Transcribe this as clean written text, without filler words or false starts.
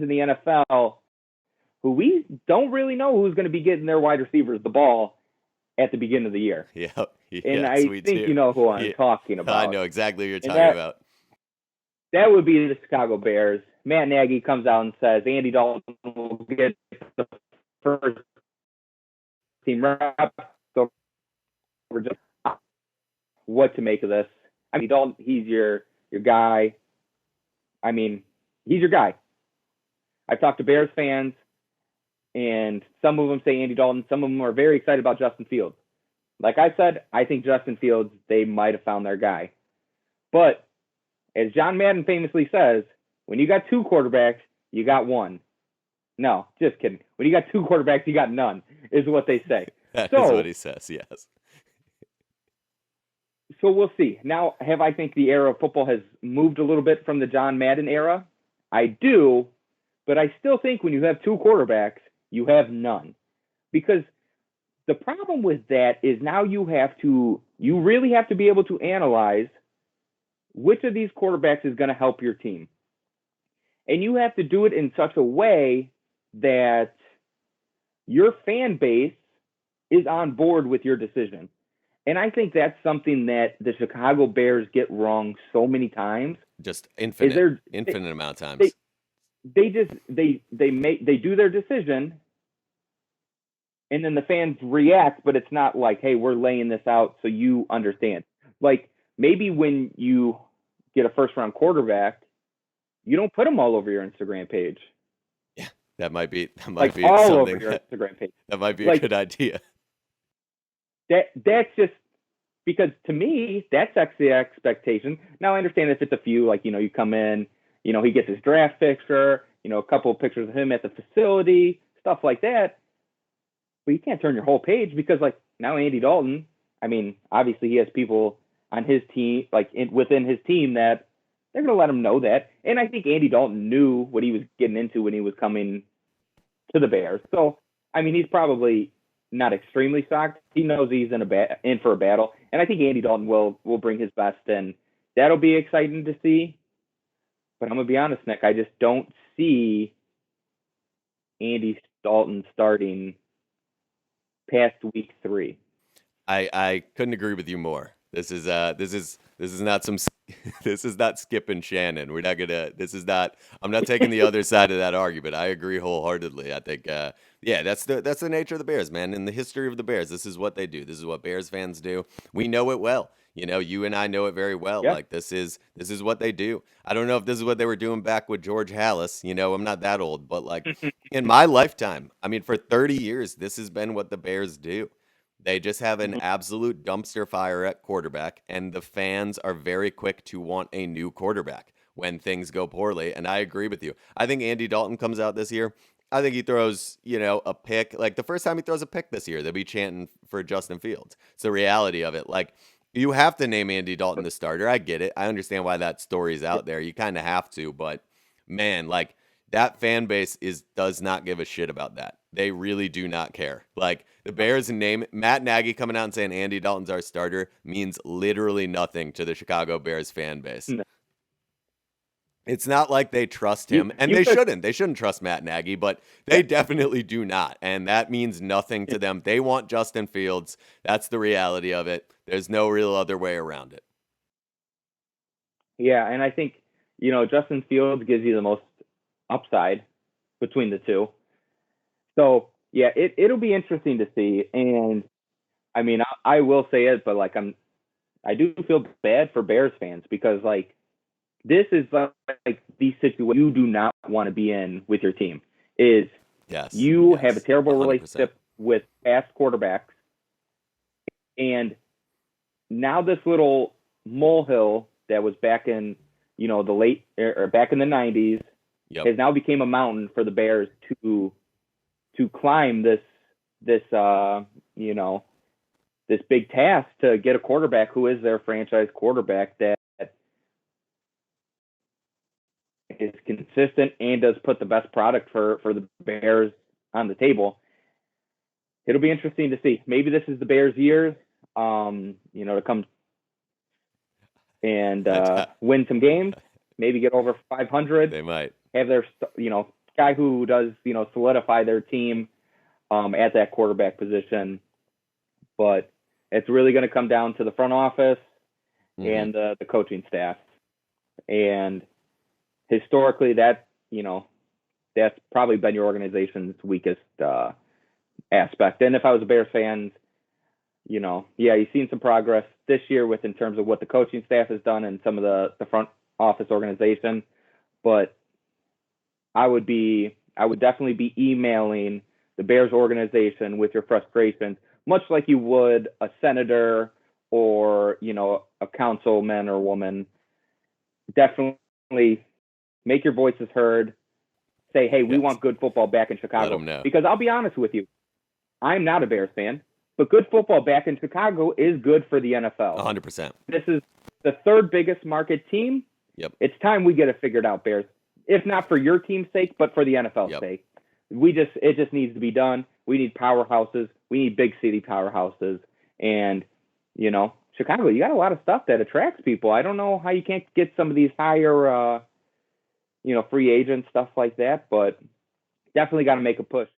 in the NFL who we don't really know who's going to be getting their wide receivers the ball at the beginning of the year. Yeah, And yes, I we think do. you know who I'm Yeah, talking I about. know exactly what you're And talking about. that would be the Chicago Bears. Matt Nagy comes out and says Andy Dalton will get the first team reps. So we're just what to make of this. I mean, Dalton, he's your guy. I mean, he's your guy. I've talked to Bears fans, and some of them say Andy Dalton. Some of them are very excited about Justin Fields. Like I said, I think Justin Fields, they might have found their guy. But as John Madden famously says, when you got two quarterbacks, you got one. No, just kidding. When you got two quarterbacks, you got none, is what they say. That is what So, he says. Yes. so we'll see. Now, have I think the era of football has moved a little bit from the John Madden era? I do, but I still think when you have two quarterbacks, you have none. Because the problem with that is now you really have to be able to analyze which of these quarterbacks is going to help your team. And you have to do it in such a way that your fan base is on board with your decision. And I think that's something that the Chicago Bears get wrong so many times. Just Is infinite amount of times. They do their decision, and then the fans react, but it's not like, hey, we're laying this out so you understand. Like maybe when you get a first round quarterback, you don't put them all over your Instagram page. Yeah, that might be Like all something over your Instagram page. that might be a Like good idea. that's just because to me that sets the expectation. Now I understand if it's a few, like you come in, he gets his draft picture, a couple of pictures of him at the facility, stuff like that. But you can't turn your whole page because like now Andy Dalton, I mean, obviously he has people on his team, like within his team that they're going to let him know that. And I think Andy Dalton knew what he was getting into when he was coming to the Bears. So, I mean, he's probably not extremely shocked. He knows he's in for a battle. And I think Andy Dalton will bring his best, and that'll be exciting to see. But I'm going to be honest, Nick, I just don't see Andy Dalton starting past week 3. I couldn't agree with you more. This is not some this is not Skip and Shannon. We're not gonna. This is not. I'm not taking the other side of that argument. I agree wholeheartedly. I think yeah, that's the nature of the Bears, man. In the history of the Bears, this is what they do. This is what Bears fans do. We know it well. You and I know it very well. Yeah. Like this is what they do. I don't know if this is what they were doing back with George Hallis. I'm not that old, but like in my lifetime, I mean, for 30 years, this has been what the Bears do. They just have an absolute dumpster fire at quarterback, and the fans are very quick to want a new quarterback when things go poorly. And I agree with you. I think Andy Dalton comes out this year. I think he throws, a pick. Like the first time he throws a pick this year, they'll be chanting for Justin Fields. It's the reality of it. Like you have to name Andy Dalton the starter. I get it. I understand why that story's out there. You kind of have to, but man, like that fan base does not give a shit about that. They really do not care. Like the Bears name Matt Nagy coming out and saying Andy Dalton's our starter means literally nothing to the Chicago Bears fan base. No. It's not like they trust him, and they shouldn't. They shouldn't trust Matt Nagy, but they definitely do not, and that means nothing to them. They want Justin Fields. That's the reality of it. There's no real other way around it. Yeah, and I think, Justin Fields gives you the most upside between the two. So, yeah, it'll be interesting to see. And I mean, I will say it, but like I do feel bad for Bears fans because like this is like the situation you do not want to be in with your team is you have a terrible 100%. relationship with past quarterbacks, and now this little molehill that was back in the late or back in the 90s has now become a mountain for the Bears to climb this this big task to get a quarterback who is their franchise quarterback that is consistent and does put the best product for the Bears on the table. It'll be interesting to see. Maybe this is the Bears' year, to come and win some games, maybe get over 500. They might have their, guy who does, solidify their team at that quarterback position. But it's really going to come down to the front office and the coaching staff. And historically, that's probably been your organization's weakest aspect. And if I was a Bears fan, you've seen some progress this year in terms of what the coaching staff has done and some of the front office organization. But I would definitely be emailing the Bears organization with your frustrations, much like you would a senator or, a councilman or woman. Definitely make your voices heard. Say, hey, we want good football back in Chicago. Let them know. Because I'll be honest with you, I'm not a Bears fan, but good football back in Chicago is good for the NFL. 100%. This is the third biggest market team. Yep. It's time we get it figured out, Bears. If not for your team's sake, but for the NFL's sake. It just needs to be done. We need powerhouses. We need big city powerhouses. And, Chicago, you got a lot of stuff that attracts people. I don't know how you can't get some of these higher, free agent stuff like that, but definitely got to make a push.